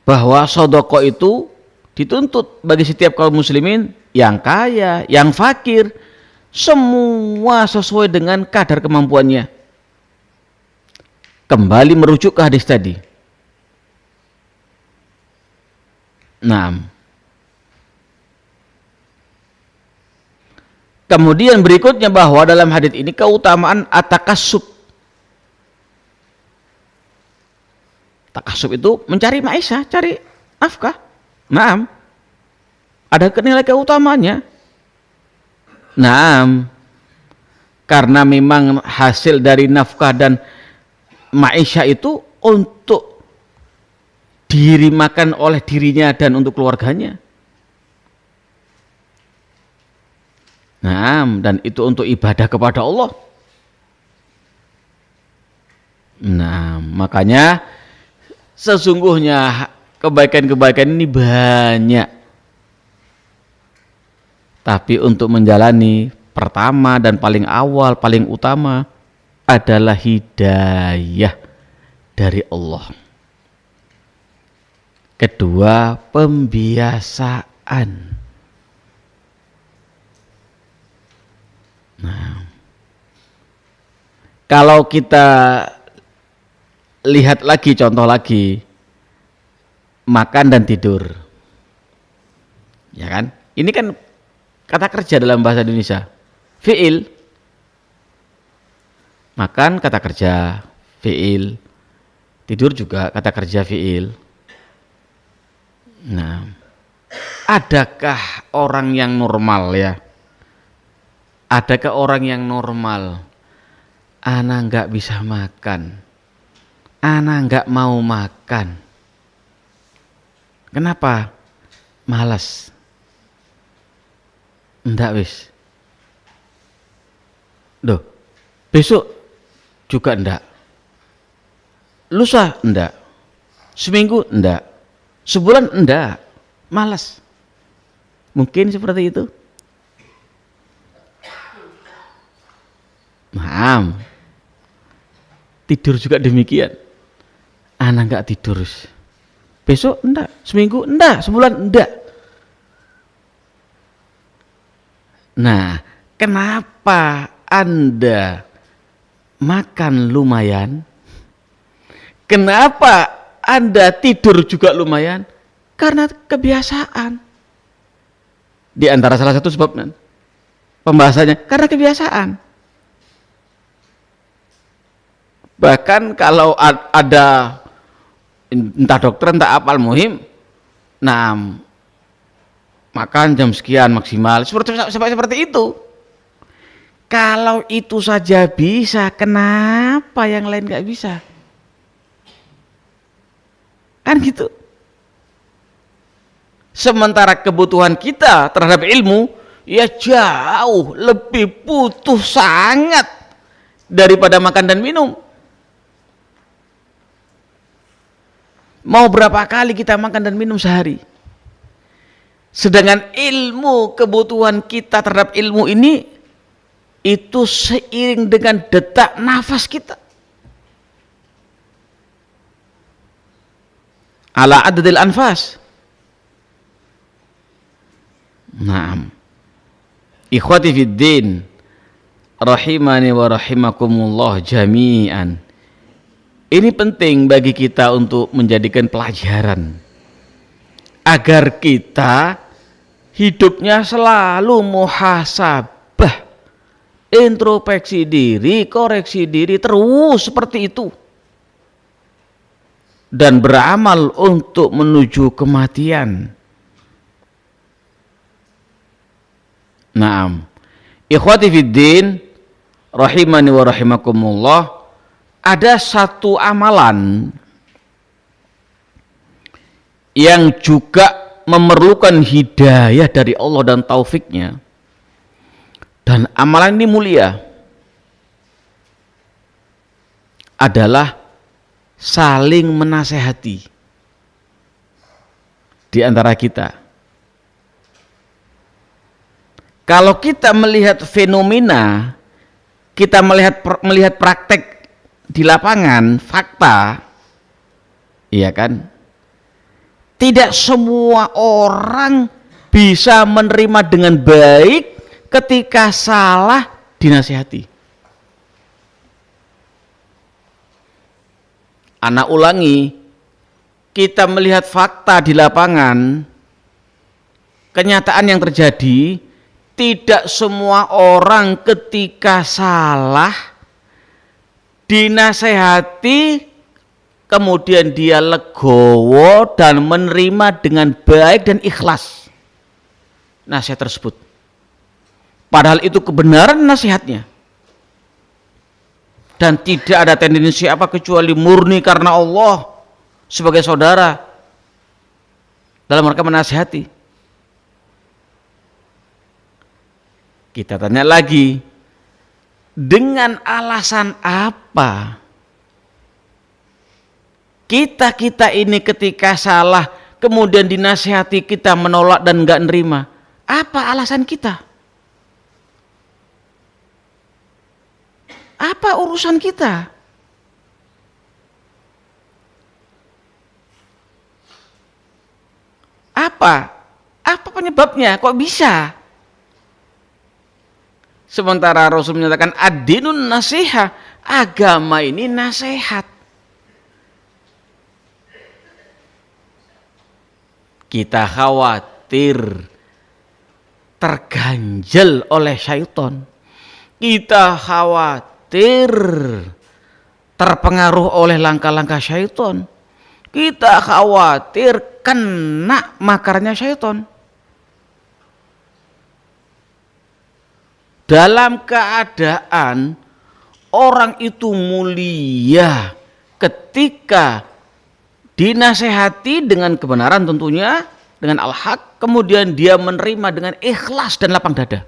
Speaker 1: bahwa sedekah itu dituntut bagi setiap kaum muslimin, yang kaya, yang fakir, semua sesuai dengan kadar kemampuannya. Kembali merujuk ke hadis tadi. Nah, kemudian berikutnya bahwa dalam hadits ini keutamaan at-takassub. Takassub itu mencari maisha, cari nafkah. Naam. Ada nilai keutamanya. Naam. Karena memang hasil dari nafkah dan maisha itu untuk diri makan oleh dirinya dan untuk keluarganya. Nah, dan itu untuk ibadah kepada Allah. Nah, makanya sesungguhnya kebaikan-kebaikan ini banyak. Tapi untuk menjalani, pertama dan paling awal, paling utama adalah hidayah dari Allah. Kedua, pembiasaan. Nah, kalau kita lihat lagi, contoh lagi, makan dan tidur, ya kan? Ini kan kata kerja dalam bahasa Indonesia, fi'il. Makan kata kerja, fi'il. Tidur juga kata kerja, fi'il. Nah, adakah orang yang normal ya? Adakah orang yang normal? Ana nggak bisa makan, ana nggak mau makan. Kenapa? Malas. Ndak wis. Loh, besok juga ndak. Lusa ndak. Seminggu ndak. Sebulan enggak, malas. Mungkin seperti itu. Nah, tidur juga demikian. Anak enggak tidur. Besok enggak, seminggu enggak, sebulan enggak. Nah, kenapa Anda makan lumayan? Kenapa Anda tidur juga lumayan? Karena kebiasaan. Di antara salah satu sebabnya pembahasannya karena kebiasaan. Bahkan kalau ada entah dokter entah apal muhim, nah makan jam sekian maksimal, seperti itu. Kalau itu saja bisa, kenapa yang lain nggak bisa? Kan gitu. Sementara kebutuhan kita terhadap ilmu ya jauh lebih butuh sangat daripada makan dan minum. Mau berapa kali kita makan dan minum sehari? Sedangkan ilmu, kebutuhan kita terhadap ilmu ini itu seiring dengan detak nafas kita. Ala adadil anfas. Naam. Ikhwati fiddin, rahimani wa rahimakumullah jami'an. Ini penting bagi kita untuk menjadikan pelajaran agar kita hidupnya selalu muhasabah introspeksi diri, koreksi diri terus seperti itu, dan beramal untuk menuju kematian. Naam, ikhwati fiddin rahimani wa rahimakumullah, ada satu amalan yang juga memerlukan hidayah dari Allah dan taufiknya, dan amalan ini mulia, adalah saling menasehati di antara kita. Kalau kita melihat fenomena, kita melihat praktek di lapangan, fakta, iya kan? Tidak semua orang bisa menerima dengan baik ketika salah dinasihati. Anak ulangi, kita melihat fakta di lapangan, kenyataan yang terjadi, tidak semua orang ketika salah dinasehati kemudian dia legowo dan menerima dengan baik dan ikhlas nasihat tersebut, padahal itu kebenaran nasihatnya, dan tidak ada tendensi apa kecuali murni karena Allah sebagai saudara dalam mereka menasihati. Kita tanya lagi, dengan alasan apa kita ini ketika salah kemudian dinasihati kita menolak dan enggak nerima? Apa alasan kita? Apa urusan kita? Apa penyebabnya? Kok bisa? Sementara Rasul menyatakan ad-dinun nasiha, agama ini nasihat. Kita khawatir terganjal oleh syaitan. Kita khawatir terpengaruh oleh langkah-langkah syaitan. Kita khawatir kena makarnya syaitan. Dalam keadaan orang itu mulia ketika dinasehati dengan kebenaran, tentunya dengan al-haq, kemudian dia menerima dengan ikhlas dan lapang dada.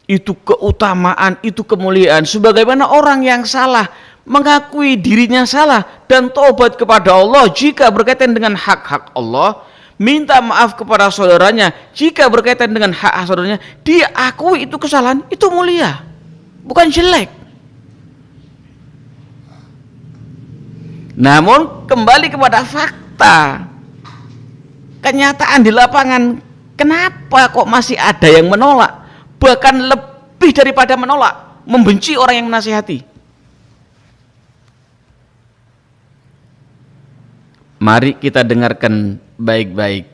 Speaker 1: Itu keutamaan, itu kemuliaan. Sebagaimana orang yang salah mengakui dirinya salah dan taubat kepada Allah jika berkaitan dengan hak-hak Allah, minta maaf kepada saudaranya jika berkaitan dengan hak saudaranya, dia akui itu kesalahan, itu mulia, bukan jelek. Namun kembali kepada fakta, kenyataan di lapangan, kenapa kok masih ada yang menolak, bahkan lebih daripada menolak, membenci orang yang menasihati? Mari kita dengarkan baik-baik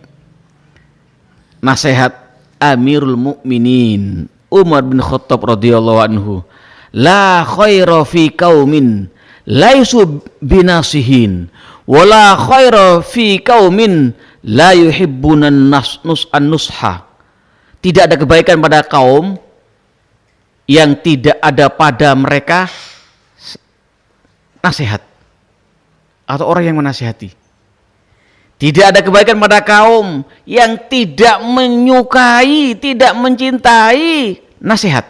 Speaker 1: nasihat Amirul Mukminin Umar bin Khattab radhiyallahu anhu. La khaira fi qaumin laisu binasihin wala khaira fi qaumin la yuhibbunan nusha. Tidak ada kebaikan pada kaum yang tidak ada pada mereka nasihat atau orang yang menasihati. Tidak ada kebaikan pada kaum yang tidak menyukai, tidak mencintai nasihat.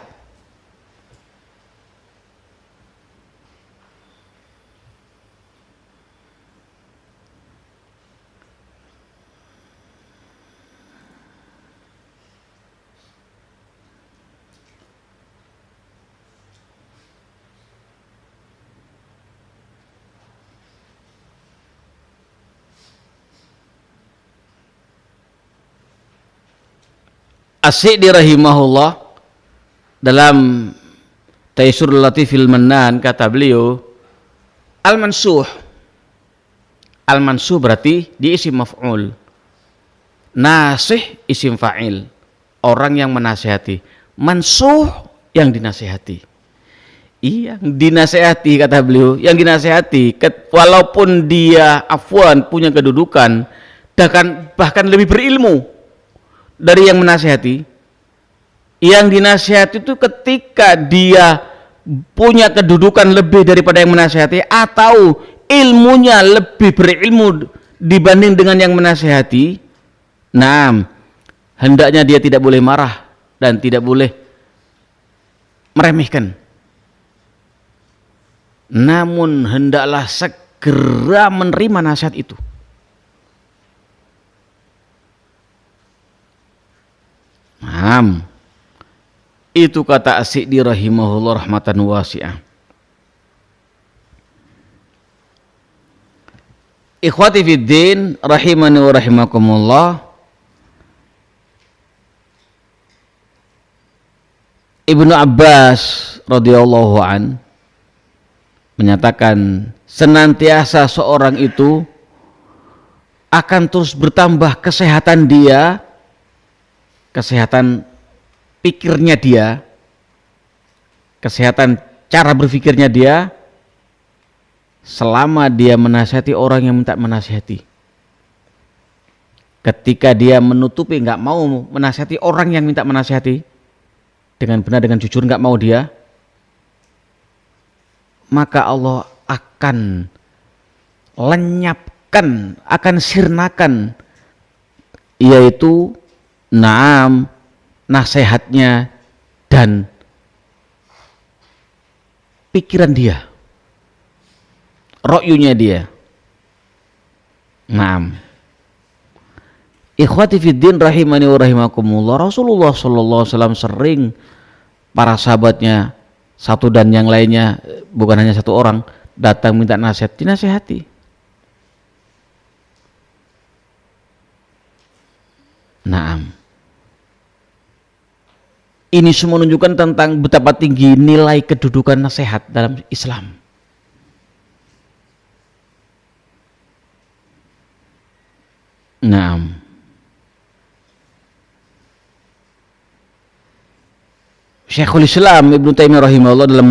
Speaker 1: As-Sa'di rahimahullah dalam Taisirul Latifil Mannan kata beliau, al-mansuh berarti di isim maf'ul, nasih isim fa'il, orang yang menasihati. mansuh yang dinasehati. Iya, dinasehati kata beliau, yang dinasehati walaupun dia afwan punya kedudukan bahkan lebih berilmu dari yang menasehati. Yang dinasehati itu ketika dia punya kedudukan lebih daripada yang menasehati atau ilmunya lebih berilmu dibanding dengan yang menasehati. Nah, hendaknya dia tidak boleh marah dan tidak boleh meremehkan. Namun hendaklah segera menerima nasihat itu. Itu kata As-Sa'di rahimahullah rahmatan wasi'ah. Ikhwati fiddin rahimani wa rahimakumullah. Ibnu Abbas radhiyallahu an menyatakan senantiasa seorang itu akan terus bertambah kesehatan dia, kesehatan pikirnya dia, kesehatan cara berpikirnya dia, selama dia menasihati orang yang minta menasihati. Ketika dia menutupi, nggak mau menasihati orang yang minta menasihati dengan benar, dengan jujur, nggak mau dia, maka Allah akan lenyapkan, akan sirnakan, yaitu nasihatnya dan pikiran dia, ro'yunya dia. Ikhwati fiddin rahimani wa rahimakumullah, Rasulullah sallallahu alaihi wasallam sering para sahabatnya satu dan yang lainnya, bukan hanya satu orang, datang minta nasihat, dinasihati. Ini semua menunjukkan tentang betapa tinggi nilai kedudukan nasihat dalam Islam. Syekhul Islam Ibnu Taimiyah rahimahullah dalam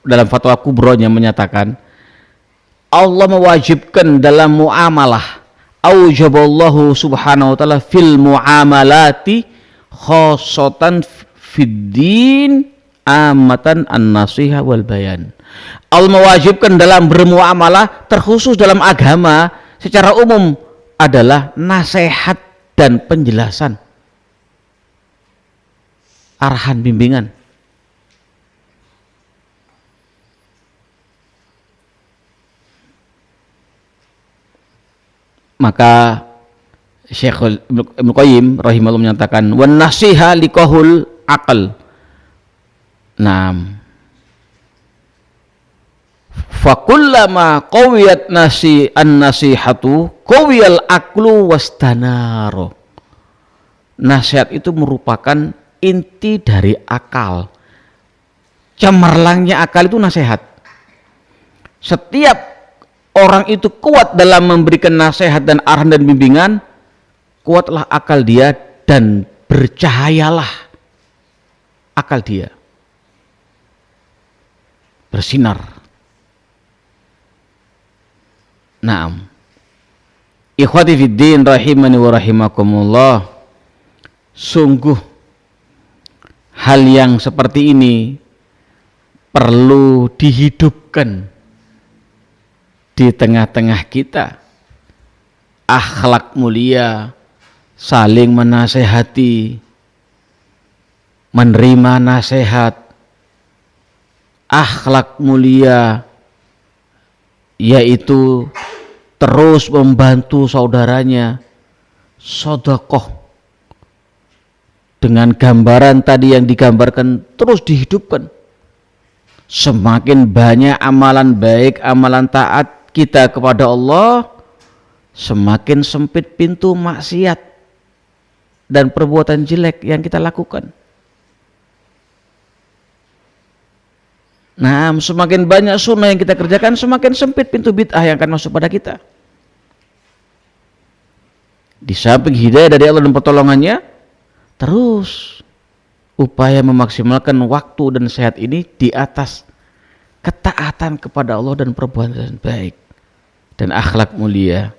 Speaker 1: dalam fatwa kubronya menyatakan, Allah mewajibkan dalam muamalah, aujaballahu subhanahu wa ta'ala fil muamalati khosotan fiddin amatan an-nasihah wal bayan. Allah mewajibkan dalam bermuamalah, terkhusus dalam agama secara umum, adalah nasihat dan penjelasan, arahan, bimbingan. Maka Syekh Ibnu Qayyim rahimahullah menyatakan, wan nasiha liqahul aql. Fakullama qawiyat an-nasihatu qawiyal aqlu wastanaro. Nasihat itu merupakan inti dari akal. Cemerlangnya akal itu nasihat. Setiap orang itu kuat dalam memberikan nasihat dan arahan dan bimbingan, kuatlah akal dia dan bercahayalah akal dia, bersinar. Ikhwati fiddin rahimani wa rahimakumullah, sungguh hal yang seperti ini perlu dihidupkan di tengah-tengah kita. Akhlak mulia, saling menasehati, menerima nasihat. Akhlak mulia yaitu terus membantu saudaranya, sedekah. Dengan gambaran tadi yang digambarkan terus dihidupkan. Semakin banyak amalan baik, amalan taat kita kepada Allah, semakin sempit pintu maksiat dan perbuatan jelek yang kita lakukan. Semakin banyak sunnah yang kita kerjakan, semakin sempit pintu bid'ah yang akan masuk pada kita. Di samping hidayah dari Allah dan pertolongannya, terus upaya memaksimalkan waktu dan sehat ini di atas ketaatan kepada Allah dan perbuatan baik dan akhlak mulia.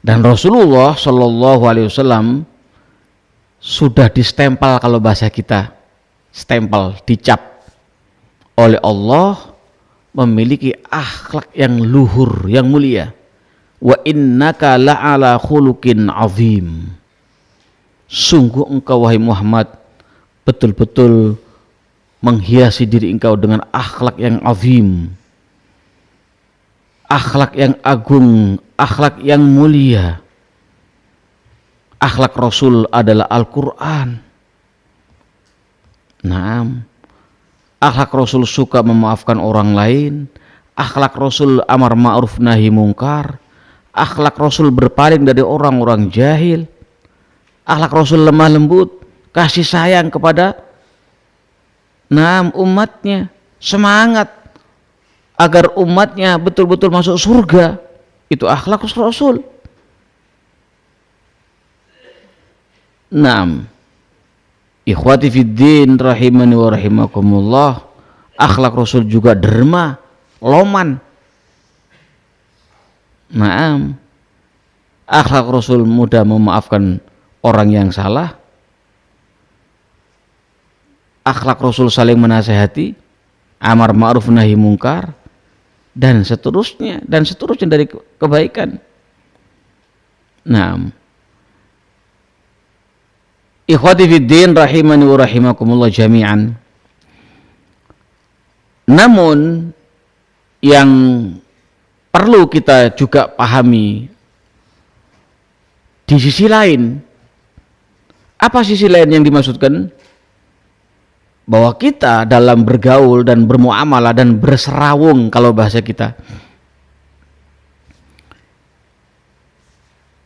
Speaker 1: Dan Rasulullah Shallallahu Alaihi Wasallam sudah distempel, kalau bahasa kita stempel, dicap oleh Allah memiliki akhlak yang luhur, yang mulia. Wa innaka la'ala khuluqin azim. Sungguh engkau wahai Muhammad betul-betul menghiasi diri engkau dengan akhlak yang azim, akhlak yang agung, akhlak yang mulia. Akhlak Rasul adalah Al-Quran. Naam. Akhlak Rasul suka memaafkan orang lain. Akhlak Rasul amar ma'ruf nahi mungkar. Akhlak Rasul berpaling dari orang-orang jahil. Akhlak Rasul lemah lembut, kasih sayang kepada umatnya, semangat agar umatnya betul-betul masuk surga. Itu akhlak Rasul. Ikhwati fiddin rahimani wa rahimakumullah, akhlak Rasul juga derma, loman. Akhlak Rasul mudah memaafkan orang yang salah. Akhlak Rasul saling menasehati, amar ma'ruf nahi mungkar, dan seterusnya dari kebaikan. Ikhwati fiddin rahimani wa rahimakumullah jami'an. Namun yang perlu kita juga pahami, di sisi lain, apa sisi lain yang dimaksudkan? Bahwa kita dalam bergaul dan bermuamalah dan berserawung, kalau bahasa kita,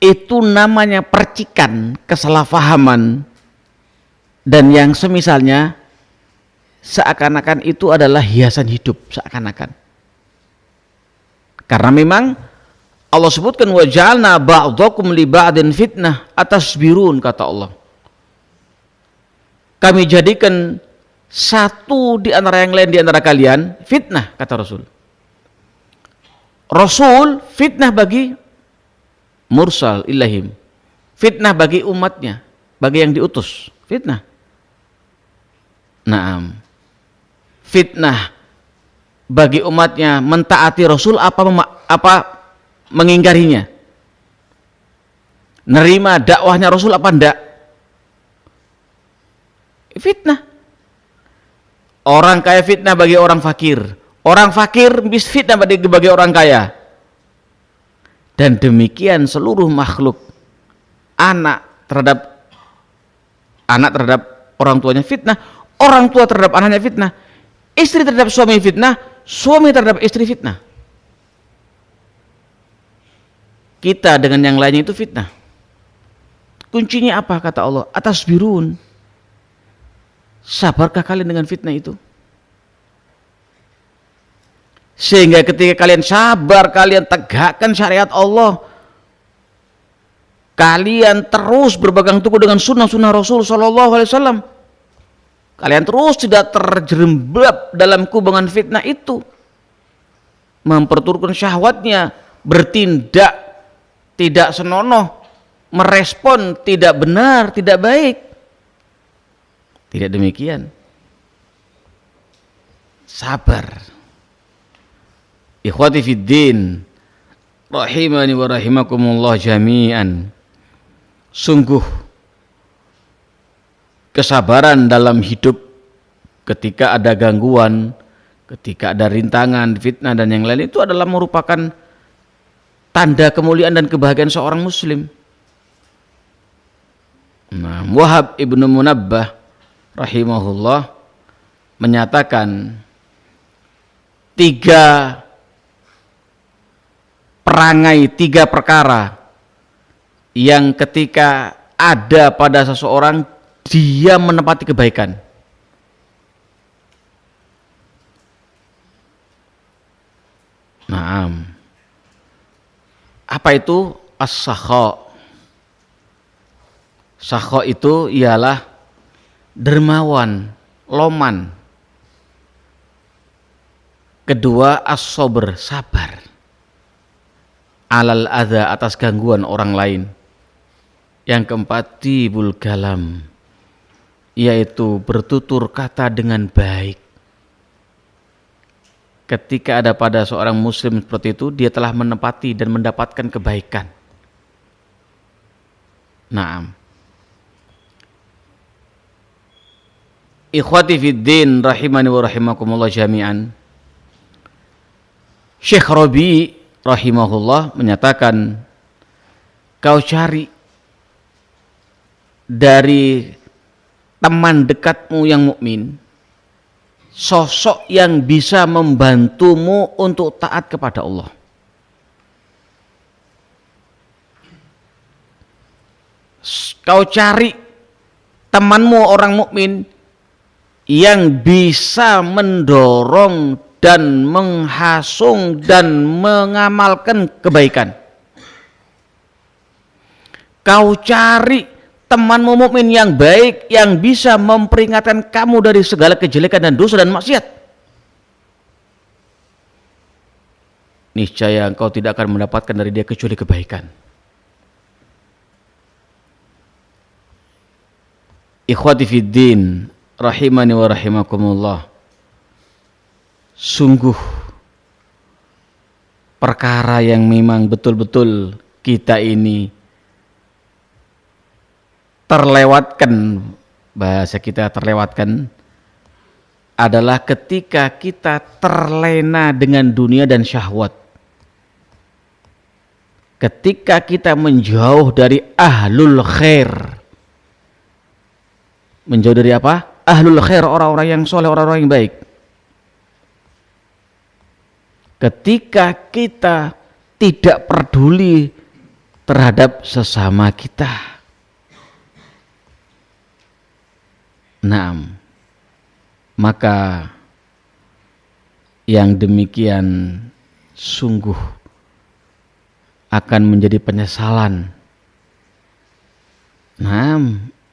Speaker 1: itu namanya percikan kesalahpahaman dan yang semisalnya, seakan-akan itu adalah hiasan hidup, seakan-akan. Karena memang Allah sebutkan wa ja'alna ba'dakum li ba'din fitnah atasbirun, kata Allah. Kami jadikan satu di antara yang lain di antara kalian fitnah, kata Rasul. Rasul fitnah bagi mursal ilahim, fitnah bagi umatnya, bagi yang diutus, fitnah. Fitnah bagi umatnya mentaati Rasul apa mengingkarinya, nerima dakwahnya Rasul apa enggak, fitnah. Orang kaya fitnah bagi orang fakir, orang fakir fitnah bagi orang kaya, dan demikian seluruh makhluk. Anak terhadap orang tuanya fitnah, orang tua terhadap anaknya fitnah, istri terhadap suami fitnah, suami terhadap istri fitnah. Kita dengan yang lainnya itu fitnah. Kuncinya apa, kata Allah? Atasbirun. Sabarkah kalian dengan fitnah itu? Sehingga ketika kalian sabar, kalian tegakkan syariat Allah, kalian terus berpegang teguh dengan sunnah-sunnah Rasul Sallallahu Alaihi Wasallam, kalian terus tidak terjerembab dalam kubangan fitnah itu, memperturutkan syahwatnya, bertindak tidak senonoh, merespon tidak benar, tidak baik. Tidak demikian. Sabar. Ikhwati fiddin rahimani wa rahimakumullah jami'an. Sungguh kesabaran dalam hidup ketika ada gangguan, ketika ada rintangan, fitnah dan yang lain, itu adalah merupakan tanda kemuliaan dan kebahagiaan seorang muslim. Wahab ibnu Munabbah rahimahullah menyatakan 3 perangai, 3 perkara yang ketika ada pada seseorang dia menepati kebaikan. Apa itu? As-sakha. Sakha itu ialah dermawan, loman. Kedua, as-sabr, sabar. Alal adza, atas gangguan orang lain. Yang keempat, tibul kalam, yaitu bertutur kata dengan baik. Ketika ada pada seorang muslim seperti itu, dia telah menepati dan mendapatkan kebaikan. Naam. Ikhwati fiddin rahimani wa rahimakumullah jami'an. Syekh Rabi rahimahullah menyatakan, kau cari dari teman dekatmu yang mukmin sosok yang bisa membantumu untuk taat kepada Allah. Kau cari temanmu orang mukmin yang bisa mendorong dan menghasung dan mengamalkan kebaikan. Kau cari temanmu mukmin yang baik yang bisa memperingatkan kamu dari segala kejelekan dan dosa dan maksiat. Niscaya engkau tidak akan mendapatkan dari dia kecuali kebaikan. Ikhwati fiddin rahimani wa rahimakumullah. Sungguh perkara yang memang betul-betul kita ini terlewatkan, bahasa kita terlewatkan adalah ketika kita terlena dengan dunia dan syahwat. Ketika kita menjauh dari ahlul khair. Menjauh dari apa? Ahlul khair, orang-orang yang soleh, orang-orang yang baik. Ketika kita tidak peduli terhadap sesama kita. Nah, maka yang demikian sungguh akan menjadi penyesalan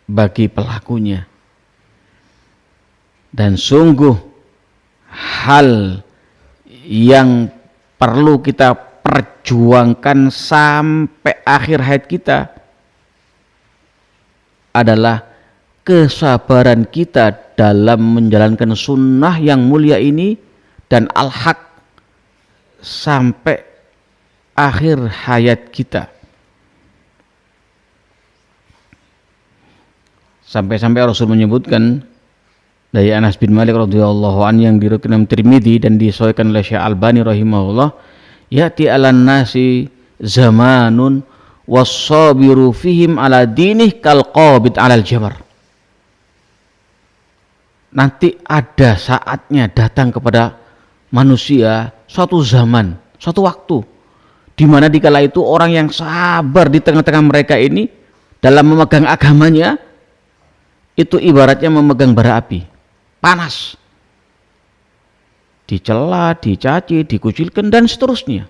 Speaker 1: bagi pelakunya. Dan sungguh hal yang perlu kita perjuangkan sampai akhir hayat kita adalah kesabaran kita dalam menjalankan sunnah yang mulia ini dan al-haq sampai akhir hayat kita. Sampai-sampai Rasul menyebutkan dari Anas bin Malik radhiyallahu anhu yang diriwayatkan Tirmidzi dan disahihkan oleh Syekh Albani rahimahullah, ya'ti 'alan nasi zamanun was-sabiru fihim 'ala dinih kal qabid 'alal jamar. Nanti ada saatnya datang kepada manusia suatu zaman, suatu waktu di mana dikala itu orang yang sabar di tengah-tengah mereka ini dalam memegang agamanya itu ibaratnya memegang bara api, panas, dicela, dicaci, dikucilkan dan seterusnya.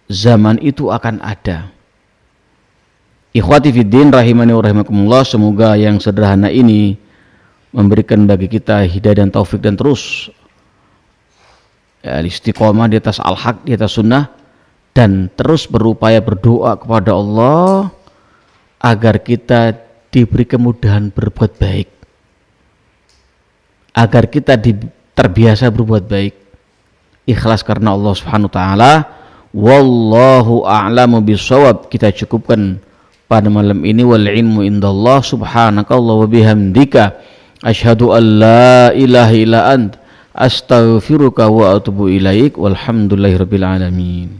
Speaker 1: Zaman itu akan ada. Ikhwati fiddin rahimani wa rahimakumullah, semoga yang sederhana ini memberikan bagi kita hidayah dan taufik dan terus istiqomah di atas al-haq, di atas sunnah, dan terus berupaya berdoa kepada Allah agar kita diberi kemudahan berbuat baik, agar kita terbiasa berbuat baik, ikhlas karena Allah Subhanahu wa taala. Wallahu a'lamu bishawab. Kita cukupkan pada malam ini. Wal ilmu indallah. Subhanakallah wa bihamdika asyhadu an la ilaha illa ant astaghfiruka wa atubu ilaik. Walhamdulillahirabbil alamin.